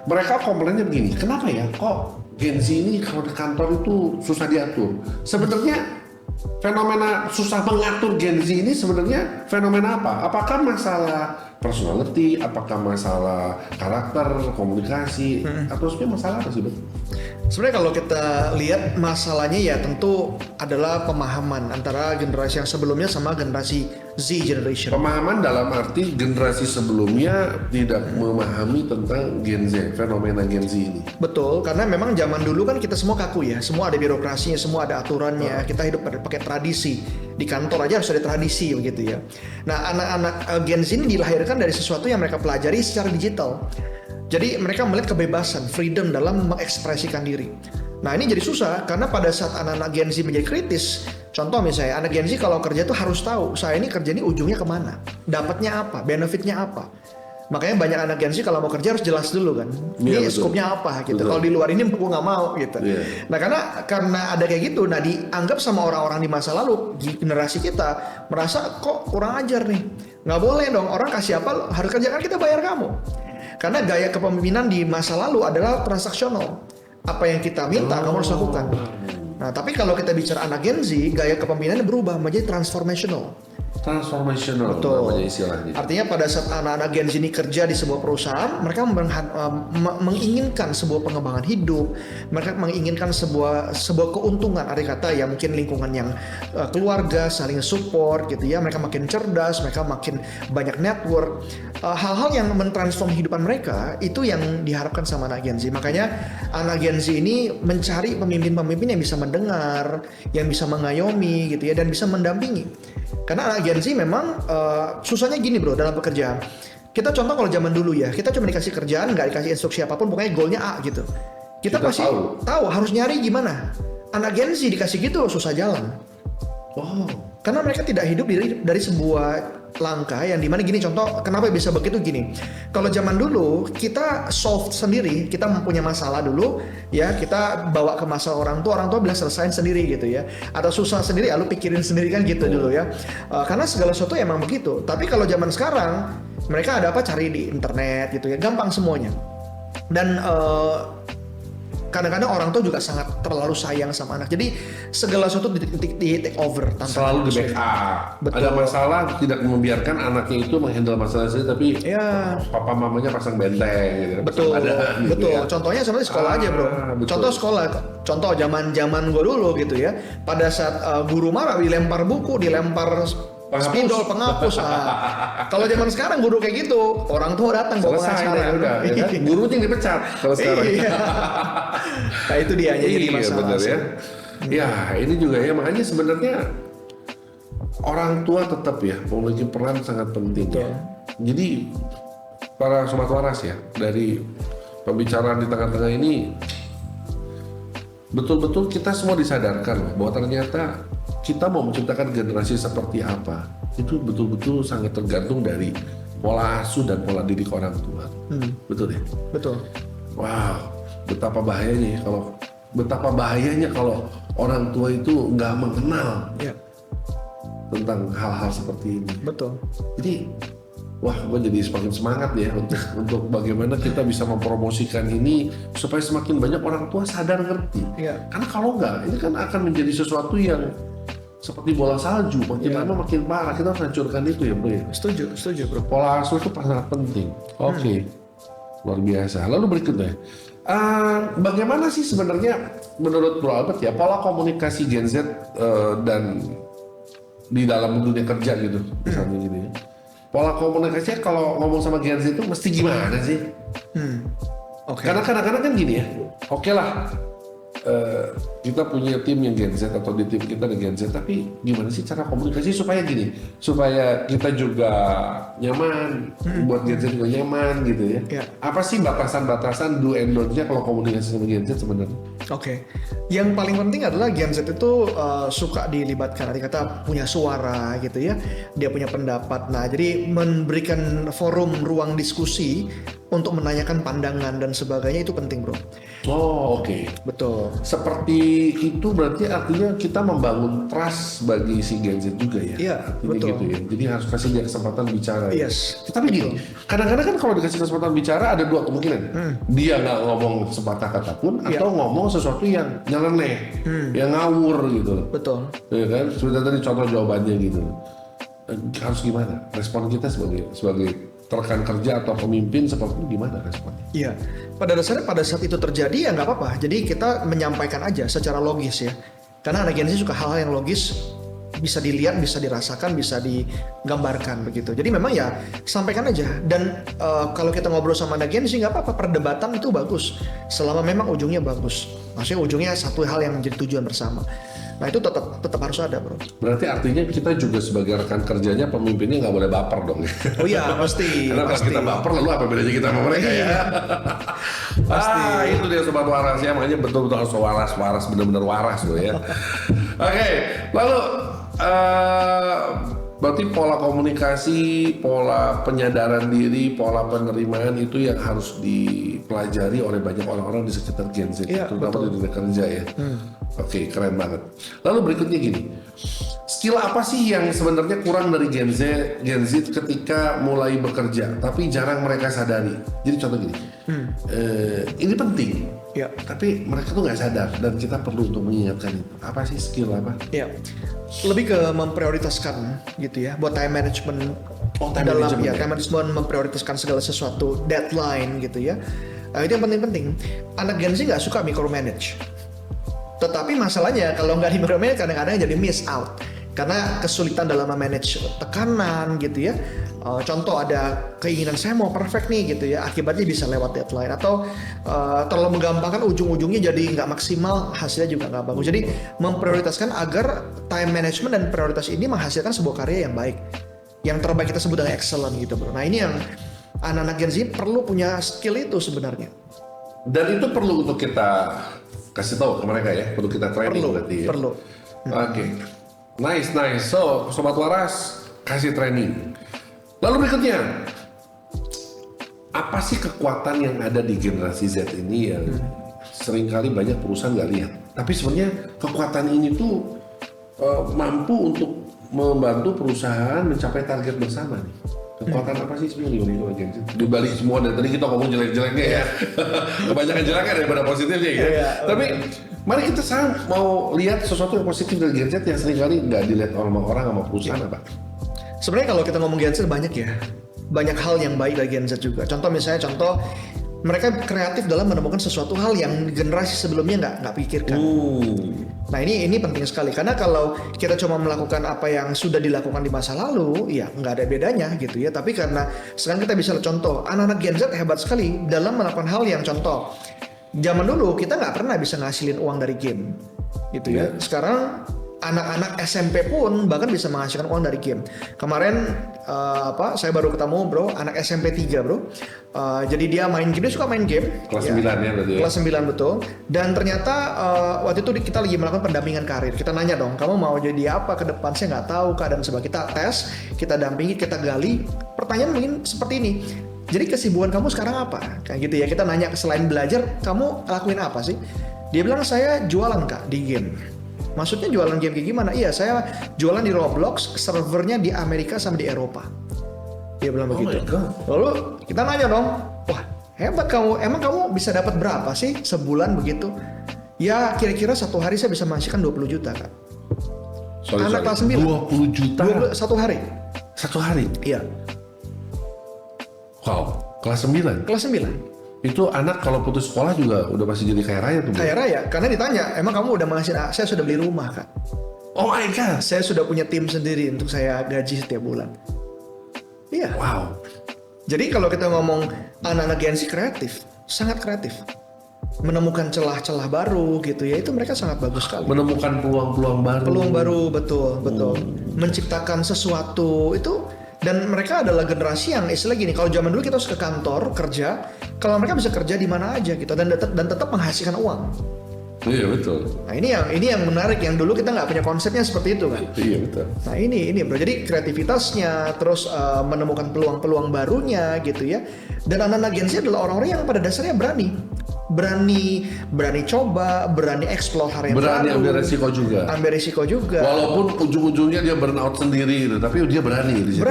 Mereka komplainnya begini, kenapa ya kok Gen Z ini kalau di kantor itu susah diatur? Sebenarnya fenomena susah mengatur Gen Z ini sebenarnya fenomena apa? Apakah masalah personality, apakah masalah karakter, komunikasi, atau sebenarnya masalah apa sih, Bang? Sebenarnya kalau kita lihat masalahnya ya tentu adalah pemahaman antara generasi yang sebelumnya sama generasi Z generation. Pemahaman dalam arti generasi sebelumnya tidak memahami tentang Gen Z, fenomena Gen Z ini. Betul, karena memang zaman dulu kan kita semua kaku ya, semua ada birokrasinya, semua ada aturannya, kita hidup pakai tradisi. Di kantor aja harus ada tradisi begitu ya. Nah, anak-anak Gen Z ini dilahirkan dari sesuatu yang mereka pelajari secara digital. Jadi mereka melihat kebebasan, freedom dalam mengekspresikan diri. Nah ini jadi susah karena pada saat anak-anak Gen Z menjadi kritis, contoh misalnya anak Gen Z kalau kerja tuh harus tahu saya ini kerja ini ujungnya kemana, dapatnya apa, benefitnya apa. Makanya banyak anak Gen Z kalau mau kerja harus jelas dulu kan, Iya, ini betul. skopnya apa gitu. Betul. Kalau di luar ini aku nggak mau gitu. Iya. Nah karena ada kayak gitu, nah dianggap sama orang-orang di masa lalu, generasi kita merasa kok kurang ajar nih, nggak boleh dong orang kasih apa harus kerja kan kita bayar kamu. Karena gaya kepemimpinan di masa lalu adalah transaksional. Apa yang kita minta kamu harus lakukan. Nah, tapi kalau kita bicara anak Gen Z, gaya kepemimpinannya berubah menjadi transformational. Transformational Betul. namanya istilahnya. Artinya pada saat anak-anak Gen Z ini kerja di sebuah perusahaan, mereka menginginkan sebuah pengembangan hidup, mereka menginginkan sebuah keuntungan. Arti kata ya mungkin lingkungan yang keluarga saling support gitu ya. Mereka makin cerdas, mereka makin banyak network. Hal-hal yang mentransform kehidupan mereka itu yang diharapkan sama anak Gen Z. Makanya anak Gen Z ini mencari pemimpin-pemimpin yang bisa mendengar, yang bisa mengayomi gitu ya, dan bisa mendampingi. Karena anak Gen Z memang susahnya gini bro dalam pekerjaan. Kita contoh kalau zaman dulu ya, kita cuma dikasih kerjaan, nggak dikasih instruksi apapun, pokoknya goalnya A gitu. Kita pasti tahu harus nyari gimana. Anak Gen Z dikasih gitu susah jalan. Oh, Karena mereka tidak hidup dari sebuah langkah yang dimana gini contoh kenapa bisa begitu gini. Kalau zaman dulu kita solve sendiri, kita mempunyai masalah dulu ya kita bawa ke masalah orang tua bilang selesain sendiri gitu ya. Atau susah sendiri lalu pikirin sendiri kan gitu dulu ya. Karena segala sesuatu emang begitu. Tapi kalau zaman sekarang mereka ada apa cari di internet gitu ya, gampang semuanya. Dan kadang-kadang orang tua juga sangat terlalu sayang sama anak. Jadi segala sesuatu di take over tanpa selalu di backup. Betul. Ada masalah tidak membiarkan anaknya itu menghandle masalah sendiri, tapi ya. papa mamanya pasang benteng gitu. Betul, Ada, gitu betul. ya. Contohnya sebenarnya sekolah aja bro. Betul. Contoh sekolah, contoh zaman gue dulu gitu ya. Pada saat guru marah dilempar buku, dilempar spidol, penghapus. Kalau zaman sekarang guru kayak gitu, orang tua datang bawa Selesai pengacara. udah, ya kan? Gurunya yang dipecat kalau sekarang. Iya. Nah itu dia jadi Iya masalah. benar ya. Ya ini juga ya makanya sebenarnya orang tua tetap ya memiliki peran sangat penting. Betul. Jadi para sobat waras ya dari pembicaraan di tengah-tengah ini betul-betul kita semua disadarkan loh bahwa ternyata kita mau menciptakan generasi seperti apa itu betul-betul sangat tergantung dari pola asuh dan pola didik orang tua. Betul ya? Betul. Wow, betapa bahayanya kalau orang tua itu nggak mengenal Ya, tentang hal-hal seperti ini. betul. Jadi, wah, gue jadi semakin semangat ya untuk bagaimana kita bisa mempromosikan ini supaya semakin banyak orang tua sadar ngerti. Iya. Karena kalau nggak, ini kan akan menjadi sesuatu yang seperti bola salju, makin Iya. lama makin parah. Kita harus hancurkan itu ya, bro. Ya? Setuju bro. Pola asuh itu sangat penting. Oke, luar biasa. Lalu berikutnya, bagaimana sih sebenarnya menurut Bro Albert ya pola komunikasi Gen Z dan di dalam dunia kerja gitu, misalnya gitu ya. Pola komunikasinya kalau ngomong sama Gen Z itu mesti gimana sih? Oke. Karena kadang-kadang kan gini ya, oke lah. Kita punya tim yang Gen Z atau di tim kita ada Gen Z, tapi gimana sih cara komunikasi supaya gini, supaya kita juga nyaman, buat Gen Z juga nyaman gitu ya. Ya. Apa sih batasan-batasan do and don't-nya kalau komunikasi sama Gen Z sebenarnya? Oke, yang paling penting adalah Gen Z itu suka dilibatkan, arti kata punya suara gitu ya, dia punya pendapat. Nah, jadi memberikan forum ruang diskusi untuk menanyakan pandangan dan sebagainya itu penting bro. Oh oke. Betul. Seperti itu berarti artinya kita membangun trust bagi si Gen Z juga ya? Iya, artinya betul. gitu ya. Jadi harus kasih dia kesempatan bicara. Yes. Tapi gini, kadang-kadang kan kalau dikasih kesempatan bicara ada dua kemungkinan. Dia nggak ngomong sepatah kata pun, atau ngomong sesuatu yang nyeleneh, yang ngawur gitu. Betul. Ya kan? Sebenarnya tadi contoh jawabannya gitu. Harus gimana? Respon kita sebagai rekan kerja atau pemimpin seperti itu gimana responnya? Iya, pada dasarnya pada saat itu terjadi ya nggak apa-apa. Jadi kita menyampaikan aja secara logis ya. Karena anak Gen Z suka hal-hal yang logis, bisa dilihat, bisa dirasakan, bisa digambarkan begitu. Jadi memang ya sampaikan aja. Dan kalau kita ngobrol sama anak Gen Z nggak apa-apa, perdebatan itu bagus. Selama memang ujungnya bagus. Maksudnya ujungnya satu hal yang menjadi tujuan bersama. Nah itu tetap harus ada bro. Berarti artinya kita juga sebagai rekan kerjanya, pemimpinnya nggak boleh baper dong. Oh iya pasti. Karena kalau kita baper lalu apa bedanya kita sama mereka ya? Pasti. Itu dia sobat waras ya, makanya betul-betul harus waras, benar-benar waras loh ya. Oke, lalu berarti pola komunikasi, pola penyadaran diri, pola penerimaan itu yang harus dipelajari oleh banyak orang-orang di sekitar Gen Z, terutama di dunia kerja ya. Oke, keren banget. Lalu berikutnya gini, skill apa sih yang sebenarnya kurang dari Gen Z ketika mulai bekerja, tapi jarang mereka sadari? Jadi contoh gini, ini penting, tapi mereka tuh nggak sadar dan kita perlu untuk mengingatkan itu. Apa sih skill apa? Iya, lebih ke memprioritaskan gitu ya, buat time management. Time management memprioritaskan segala sesuatu, deadline gitu ya. Itu yang penting-penting. Anak Gen Z nggak suka micromanage. Tetapi masalahnya kalau nggak di-micromanage kadang-kadang jadi miss out karena kesulitan dalam memanage tekanan gitu ya. Contoh ada keinginan saya mau perfect nih gitu ya, akibatnya bisa lewat deadline atau terlalu menggampangkan ujung-ujungnya jadi nggak maksimal, hasilnya juga nggak bagus. Jadi memprioritaskan agar time management dan prioritas ini menghasilkan sebuah karya yang baik. Yang terbaik kita sebut dengan excellent gitu bro. Nah ini yang anak-anak Gen Z perlu punya skill itu sebenarnya. Dan itu perlu untuk kita kasih tahu ke mereka ya, perlu kita training berarti ya. Perlu. Oke. Nice. So, sobat waras, kasih training. Lalu berikutnya, apa sih kekuatan yang ada di generasi Z ini yang seringkali banyak perusahaan nggak lihat? Tapi sebenarnya kekuatan ini tuh mampu untuk membantu perusahaan mencapai target bersama nih. Kekuatan apa sih sebenarnya di balik semua dan tadi kita ngomong jelek-jeleknya ya. Kebanyakan jeleknya daripada positifnya ya. Tapi mari kita mau lihat sesuatu yang positif dari Gen Z yang seringkali nggak dilihat orang sama perusahaan apa. Sebenarnya kalau kita ngomong Gen Z banyak ya. Banyak hal yang baik dari Gen Z juga. Contoh mereka kreatif dalam menemukan sesuatu hal yang generasi sebelumnya nggak pikirkan. Nah ini penting sekali karena kalau kita cuma melakukan apa yang sudah dilakukan di masa lalu, ya nggak ada bedanya gitu ya. Tapi karena sekarang kita bisa contoh, anak-anak Gen Z hebat sekali dalam melakukan hal yang contoh. Zaman dulu kita nggak pernah bisa ngasilin uang dari game, gitu ya. Sekarang anak-anak SMP pun bahkan bisa menghasilkan uang dari game. Kemarin saya baru ketemu bro, anak SMP 3 bro. Jadi dia suka main game. Kelas 9 ya berarti ya? Kelas 9 betul. Dan ternyata waktu itu kita lagi melakukan pendampingan karir. Kita nanya dong, kamu mau jadi apa ke depan? Saya nggak tahu kak, dan sebagainya. Kita tes, kita dampingi, kita gali. Pertanyaan mungkin seperti ini. Jadi kesibukan kamu sekarang apa? Kayak gitu ya, kita nanya selain belajar, kamu lakuin apa sih? Dia bilang saya jualan kak di game. Maksudnya jualan game kayak gimana? Iya, saya jualan di Roblox, servernya di Amerika sama di Eropa. Dia bilang begitu. Lalu kita nanya dong, wah hebat kamu, emang kamu bisa dapat berapa sih sebulan begitu? Ya kira-kira satu hari saya bisa menghasilkan 20 juta kak. Anak kelas 9. 20 juta? Satu hari. Satu hari? Iya. Wow, kelas 9? Kelas 9. Itu anak kalau putus sekolah juga udah pasti jadi kaya raya tuh. Kaya raya, karena ditanya, emang kamu udah menghasilkan? Saya sudah beli rumah kak. Oh my god. Saya sudah punya tim sendiri untuk saya gaji setiap bulan. Iya. Wow. Jadi kalau kita ngomong anak-anak Gen Z kreatif, sangat kreatif. Menemukan celah-celah baru gitu ya, itu mereka sangat bagus sekali. Menemukan peluang-peluang baru. Peluang baru, betul. Menciptakan sesuatu itu. Dan mereka adalah generasi yang istilah gini, kalau zaman dulu kita harus ke kantor kerja, kalau mereka bisa kerja di mana aja gitu dan tetap menghasilkan uang. Iya betul. Nah ini yang menarik, yang dulu kita nggak punya konsepnya seperti itu kan. Iya betul. Nah ini bro, jadi kreativitasnya, terus menemukan peluang-peluang barunya gitu ya. Dan anak-anak Gen Z adalah orang-orang yang pada dasarnya berani coba, berani explore hal yang Berani baru, ambil resiko juga. Walaupun ujung-ujungnya dia burnout sendiri gitu, tapi dia berani di situ.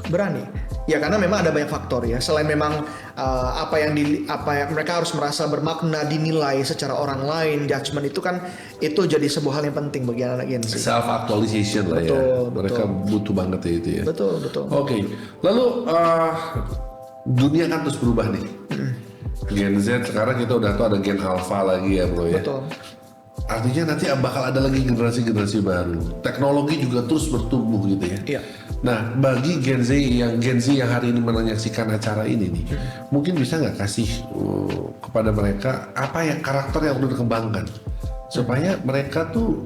Berani. Ya karena memang ada banyak faktor ya. Selain memang apa yang mereka harus merasa bermakna, dinilai secara orang lain, judgement itu kan itu jadi sebuah hal yang penting bagi anak-anak Gen Z. Self actualization lah ya. Mereka butuh banget ya itu ya. Betul. Oke. Lalu dunia kan terus berubah nih. Gen Z sekarang kita udah tahu ada Gen Alpha lagi ya bro ya. Betul. Artinya nanti bakal ada lagi generasi-generasi baru. Teknologi juga terus bertumbuh gitu ya. Iya. Nah, bagi Gen Z yang hari ini menyaksikan acara ini nih, mungkin bisa nggak kasih kepada mereka apa ya karakter yang perlu dikembangkan supaya mereka tuh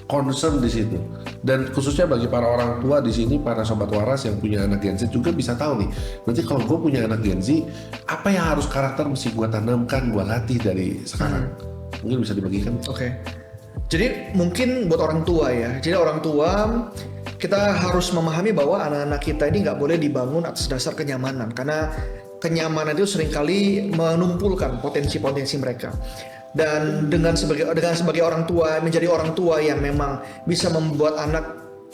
concern di situ. Dan khususnya bagi para orang tua di sini, para sobat waras yang punya anak Gen Z juga bisa tahu nih. Berarti kalau gue punya anak Gen Z, apa yang harus karakter mesti gue tanamkan, gue latih dari sekarang? Mungkin bisa dibagikan. Oke. Jadi mungkin buat orang tua ya. Jadi orang tua kita harus memahami bahwa anak-anak kita ini nggak boleh dibangun atas dasar kenyamanan, karena kenyamanan itu seringkali menumpulkan potensi-potensi mereka. Dan dengan sebagai orang tua, menjadi orang tua yang memang bisa membuat anak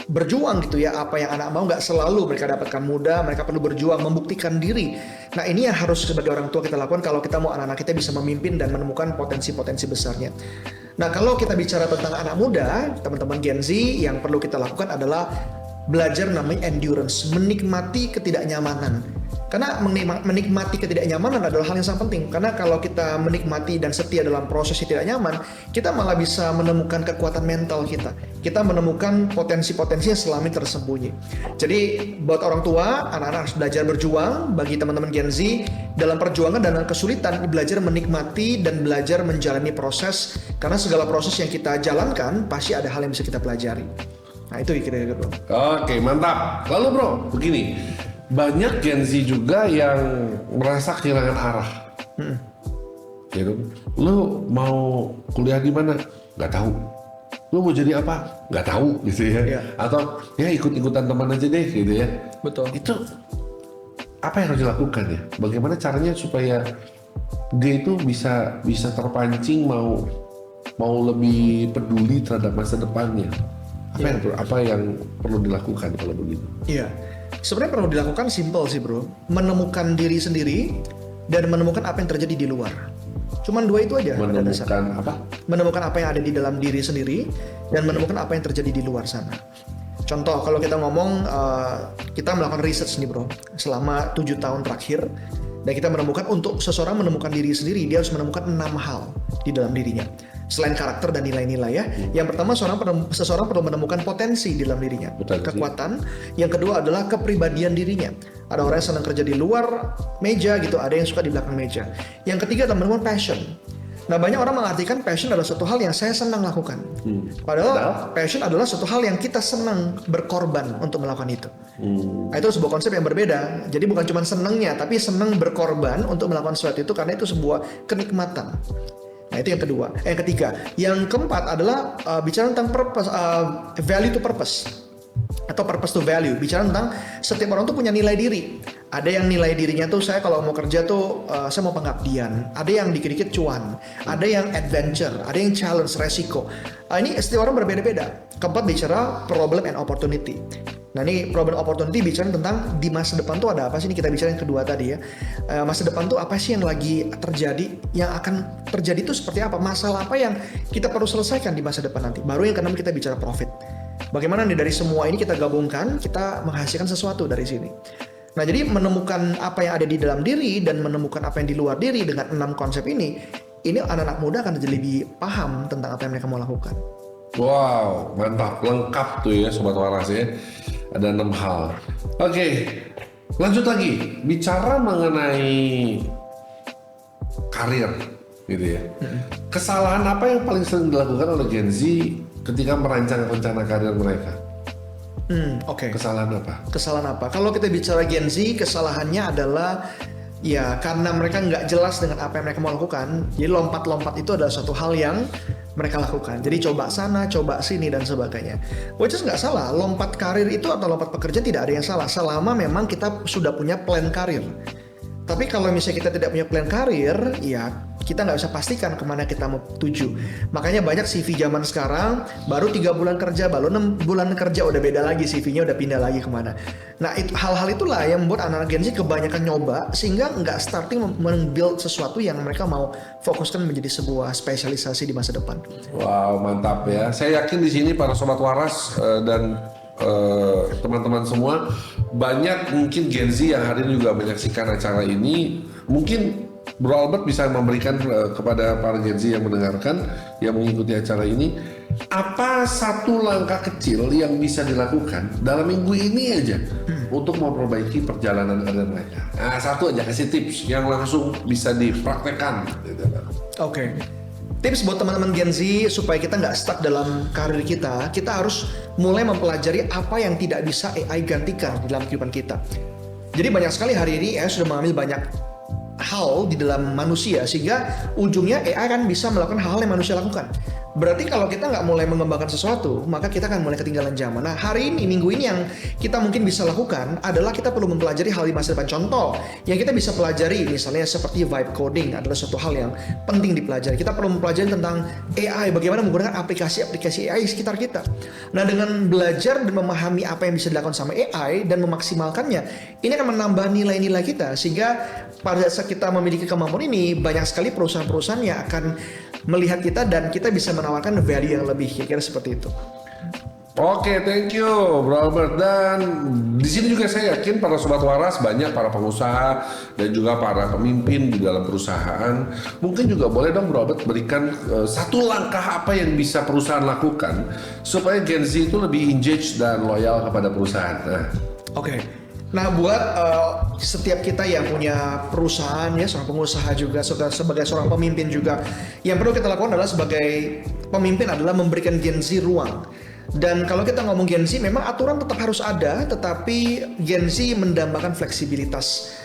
berjuang gitu ya, apa yang anak mau nggak selalu mereka dapatkan mudah, mereka perlu berjuang membuktikan diri. Nah ini yang harus sebagai orang tua kita lakukan kalau kita mau anak-anak kita bisa memimpin dan menemukan potensi-potensi besarnya. Nah kalau kita bicara tentang anak muda, teman-teman Gen Z, yang perlu kita lakukan adalah belajar namanya endurance, menikmati ketidaknyamanan. Karena menikmati ketidaknyamanan adalah hal yang sangat penting. Karena kalau kita menikmati dan setia dalam proses yang tidak nyaman, kita malah bisa menemukan kekuatan mental kita. Kita menemukan potensi-potensi yang selama ini tersembunyi. Jadi buat orang tua, anak-anak harus belajar berjuang. Bagi teman-teman Gen Z, dalam perjuangan dan dalam kesulitan, belajar menikmati dan belajar menjalani proses. Karena segala proses yang kita jalankan, pasti ada hal yang bisa kita pelajari. Nah itu kira-kira bro. Oke mantap. Lalu bro, begini. Banyak Gen Z juga yang merasa kehilangan arah. Gitu. Lu mau kuliah di mana? Nggak tahu. Lu mau jadi apa? Nggak tahu gitu ya. Iya. Atau ya ikut-ikutan teman aja deh gitu ya. Betul. Itu apa yang harus dilakukan ya? Bagaimana caranya supaya dia itu bisa terpancing mau lebih peduli terhadap masa depannya? Apa yang perlu dilakukan kalau begitu? Iya. Sebenarnya perlu dilakukan simple sih bro, menemukan diri sendiri dan menemukan apa yang terjadi di luar. Cuman dua itu aja. Menemukan apa yang ada di dalam diri sendiri dan menemukan apa yang terjadi di luar sana. Contoh kalau kita ngomong, kita melakukan research nih bro, selama 7 tahun terakhir, dan kita menemukan untuk seseorang menemukan diri sendiri, dia harus menemukan 6 hal di dalam dirinya. Selain karakter dan nilai-nilai ya. Yang pertama seseorang perlu menemukan potensi di dalam dirinya, kekuatan. Yang kedua adalah kepribadian dirinya. Ada orang yang senang kerja di luar meja gitu, ada yang suka di belakang meja. Yang ketiga adalah menemukan passion. Nah banyak orang mengartikan passion adalah suatu hal yang saya senang lakukan. Padahal passion adalah suatu hal yang kita senang berkorban untuk melakukan itu. Nah, itu sebuah konsep yang berbeda. Jadi bukan cuma senangnya, tapi senang berkorban untuk melakukan sesuatu itu karena itu sebuah kenikmatan. Nah itu yang kedua. Yang ketiga, yang keempat adalah bicara tentang purpose, value to purpose atau purpose to value. Bicara tentang setiap orang tuh punya nilai diri. Ada yang nilai dirinya tuh saya kalau mau kerja tuh saya mau pengabdian. Ada yang dikit-dikit cuan. Ada yang adventure. Ada yang challenge, resiko. Ini setiap orang berbeda-beda. Keempat bicara problem and opportunity. Nah ini problem opportunity bicara tentang di masa depan tuh ada apa sih, ini kita bicara yang kedua tadi ya. Masa depan tuh apa sih yang lagi terjadi, yang akan terjadi itu seperti apa, masalah apa yang kita perlu selesaikan di masa depan nanti. Baru yang keenam kita bicara profit. Bagaimana nih dari semua ini kita gabungkan, kita menghasilkan sesuatu dari sini. Nah jadi menemukan apa yang ada di dalam diri dan menemukan apa yang di luar diri dengan 6 konsep ini anak-anak muda akan jadi lebih paham tentang apa yang mereka mau lakukan. Wow, mantap, lengkap tuh ya Sobat Waras ya. Ada 6 hal. Oke, lanjut lagi. Bicara mengenai karir gitu ya. Kesalahan apa yang paling sering dilakukan oleh Gen Z ketika merancang rencana karir mereka? Oke. Kesalahan apa? Kesalahan apa? Kalau kita bicara Gen Z, kesalahannya adalah Ya, karena mereka nggak jelas dengan apa yang mereka mau lakukan, jadi lompat-lompat itu adalah suatu hal yang mereka lakukan. Jadi coba sana, coba sini, dan sebagainya. Which is nggak salah, lompat karir itu atau lompat pekerjaan tidak ada yang salah, selama memang kita sudah punya plan karir. Tapi kalau misalnya kita tidak punya plan karir, ya kita nggak bisa pastikan kemana kita mau tuju. Makanya banyak CV zaman sekarang, baru 3 bulan kerja, baru 6 bulan kerja, udah beda lagi CV-nya, udah pindah lagi kemana. Nah, hal-hal itulah yang membuat anak-anak Gen Z kebanyakan nyoba, sehingga nggak starting membuild sesuatu yang mereka mau fokuskan menjadi sebuah spesialisasi di masa depan. Wow, mantap ya. Saya yakin di sini para sobat waras dan teman-teman semua banyak mungkin Gen Z yang hari ini juga menyaksikan acara ini. Mungkin Bro Albert bisa memberikan kepada para Gen Z yang mendengarkan, yang mengikuti acara ini, apa satu langkah kecil yang bisa dilakukan dalam minggu ini aja untuk memperbaiki perjalanan karir mereka. Nah, satu aja, kasih tips yang langsung bisa dipraktekkan. Oke. Tips buat teman-teman Gen Z supaya kita nggak stuck dalam karir kita harus mulai mempelajari apa yang tidak bisa AI gantikan dalam kehidupan kita. Jadi banyak sekali hari ini AI sudah mengambil banyak hal di dalam manusia, sehingga ujungnya AI kan bisa melakukan hal-hal yang manusia lakukan. Berarti kalau kita nggak mulai mengembangkan sesuatu, maka kita akan mulai ketinggalan zaman. Nah, hari ini, minggu ini yang kita mungkin bisa lakukan adalah kita perlu mempelajari hal di masa depan. Contoh yang kita bisa pelajari misalnya seperti vibe coding adalah suatu hal yang penting dipelajari. Kita perlu mempelajari tentang AI, bagaimana menggunakan aplikasi-aplikasi AI di sekitar kita. Nah, dengan belajar dan memahami apa yang bisa dilakukan sama AI dan memaksimalkannya, ini akan menambah nilai-nilai kita, sehingga pada saat kita memiliki kemampuan ini, banyak sekali perusahaan-perusahaan yang akan melihat kita dan kita bisa menawarkan value yang lebih, kira-kira seperti itu. Oke, thank you Bro Albert. Dan di sini juga saya yakin para sobat waras, banyak para pengusaha dan juga para pemimpin di dalam perusahaan. Mungkin juga boleh dong Bro Albert berikan satu langkah apa yang bisa perusahaan lakukan supaya Gen Z itu lebih engaged dan loyal kepada perusahaan. Oke. Nah, buat setiap kita yang punya perusahaan, ya, seorang pengusaha juga, sebagai seorang pemimpin juga, yang perlu kita lakukan adalah sebagai pemimpin adalah memberikan Gen Z ruang. Dan kalau kita ngomong Gen Z, memang aturan tetap harus ada, tetapi Gen Z mendambakan fleksibilitas.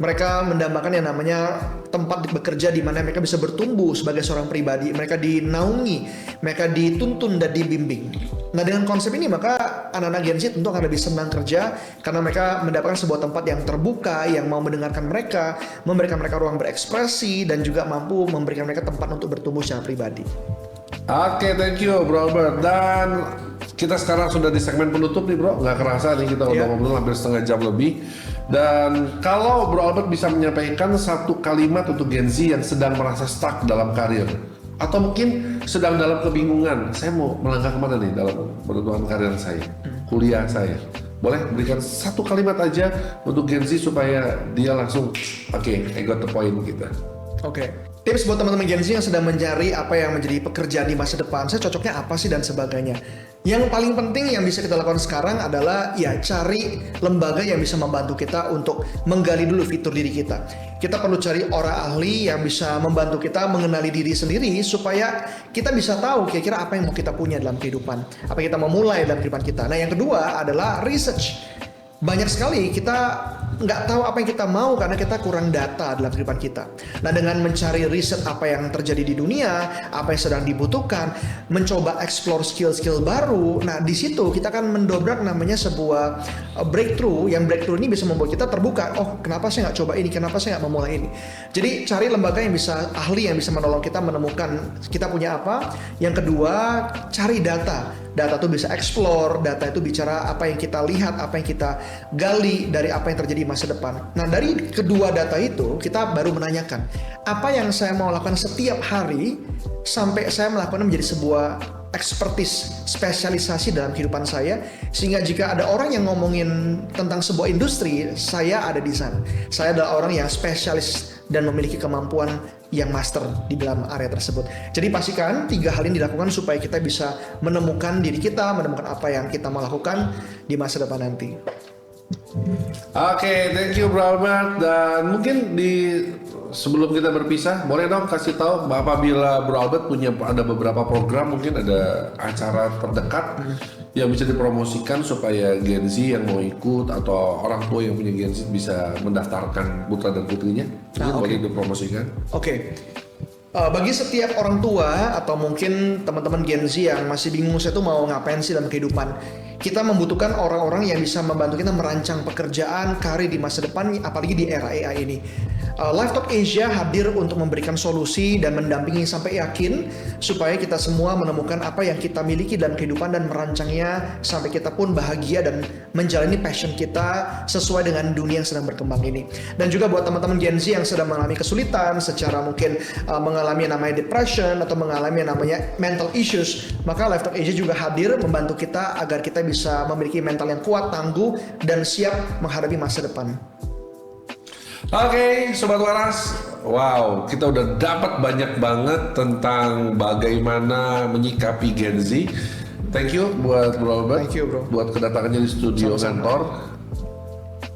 Mereka mendambakan yang namanya tempat bekerja di mana mereka bisa bertumbuh sebagai seorang pribadi, mereka dinaungi, mereka dituntun dan dibimbing. Nah, dengan konsep ini maka anak-anak Gen Z tentu akan lebih senang kerja karena mereka mendapatkan sebuah tempat yang terbuka, yang mau mendengarkan mereka, memberikan mereka ruang berekspresi, dan juga mampu memberikan mereka tempat untuk bertumbuh secara pribadi. Oke, thank you Bro Albert. Dan kita sekarang sudah di segmen penutup nih Bro, nggak kerasa nih kita udah ngobrol hampir setengah jam lebih. Dan kalau Bro Albert bisa menyampaikan satu kalimat untuk Gen Z yang sedang merasa stuck dalam karir, atau mungkin sedang dalam kebingungan, saya mau melangkah kemana nih dalam menentukan karir saya, kuliah saya, boleh berikan satu kalimat aja untuk Gen Z supaya dia langsung oke, I got the point gitu. Oke. Tips buat teman-teman Gen Z yang sedang mencari apa yang menjadi pekerjaan di masa depan, saya cocoknya apa sih dan sebagainya. Yang paling penting yang bisa kita lakukan sekarang adalah ya cari lembaga yang bisa membantu kita untuk menggali dulu fitur diri kita. Kita perlu cari orang ahli yang bisa membantu kita mengenali diri sendiri supaya kita bisa tahu kira-kira apa yang mau kita punya dalam kehidupan, apa yang kita mau mulai dalam kehidupan kita. Nah, yang kedua adalah research. Banyak sekali kita nggak tahu apa yang kita mau karena kita kurang data dalam kehidupan kita. Nah, dengan mencari riset apa yang terjadi di dunia, apa yang sedang dibutuhkan, mencoba explore skill-skill baru, nah di situ kita akan mendobrak namanya sebuah breakthrough. Yang breakthrough ini bisa membuat kita terbuka. Oh, kenapa saya nggak coba ini? Kenapa saya nggak memulai ini? Jadi cari lembaga yang bisa, ahli yang bisa menolong kita menemukan kita punya apa. Yang kedua, cari data. Data itu bisa explore, data itu bicara apa yang kita lihat, apa yang kita gali dari apa yang terjadi di masa depan. Nah, dari kedua data itu kita baru menanyakan apa yang saya mau lakukan setiap hari sampai saya melakukannya menjadi sebuah expertise, spesialisasi dalam kehidupan saya, sehingga jika ada orang yang ngomongin tentang sebuah industri, saya ada di sana. Saya adalah orang yang spesialis dan memiliki kemampuan yang master di dalam area tersebut. Jadi pastikan 3 hal ini dilakukan supaya kita bisa menemukan diri kita, menemukan apa yang kita mau lakukan di masa depan nanti. Oke, thank you Bro Albert. Dan mungkin sebelum kita berpisah, boleh dong kasih tahu apabila Bro Albert punya ada beberapa program, mungkin ada acara terdekat yang bisa dipromosikan supaya Gen Z yang mau ikut atau orang tua yang punya Gen Z bisa mendaftarkan putra dan putrinya? Itu boleh dipromosikan. Oke. Bagi setiap orang tua atau mungkin teman-teman Gen Z yang masih bingung saya tuh mau ngapain sih dalam kehidupan, kita membutuhkan orang-orang yang bisa membantu kita merancang pekerjaan, karir di masa depan, apalagi di era AI ini. Live Talk Asia hadir untuk memberikan solusi dan mendampingi sampai yakin supaya kita semua menemukan apa yang kita miliki dalam kehidupan dan merancangnya sampai kita pun bahagia dan menjalani passion kita sesuai dengan dunia yang sedang berkembang ini. Dan juga buat teman-teman Gen Z yang sedang mengalami kesulitan secara mungkin mengalami yang namanya depression atau mengalami yang namanya mental issues, maka Live Talk Asia juga hadir membantu kita agar kita bisa memiliki mental yang kuat, tangguh, dan siap menghadapi masa depan. Oke, Sobat Waras. Wow, kita udah dapat banyak banget tentang bagaimana menyikapi Gen Z. Thank you buat Bro Albert. Thank you, Bro. Buat kedatangannya di studio kantor.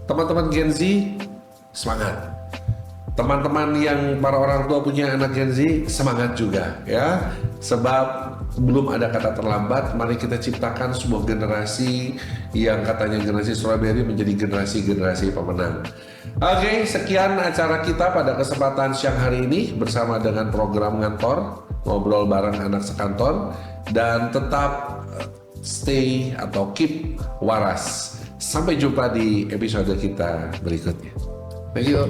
Teman-teman Gen Z, semangat. Teman-teman yang para orang tua punya anak Gen Z, semangat juga ya. Sebab belum ada kata terlambat, mari kita ciptakan sebuah generasi yang katanya generasi strawberry menjadi generasi-generasi pemenang. Oke, sekian acara kita pada kesempatan siang hari ini bersama dengan program Ngantor, ngobrol bareng anak sekantor, dan tetap stay atau keep waras. Sampai jumpa di episode kita berikutnya. Thank you.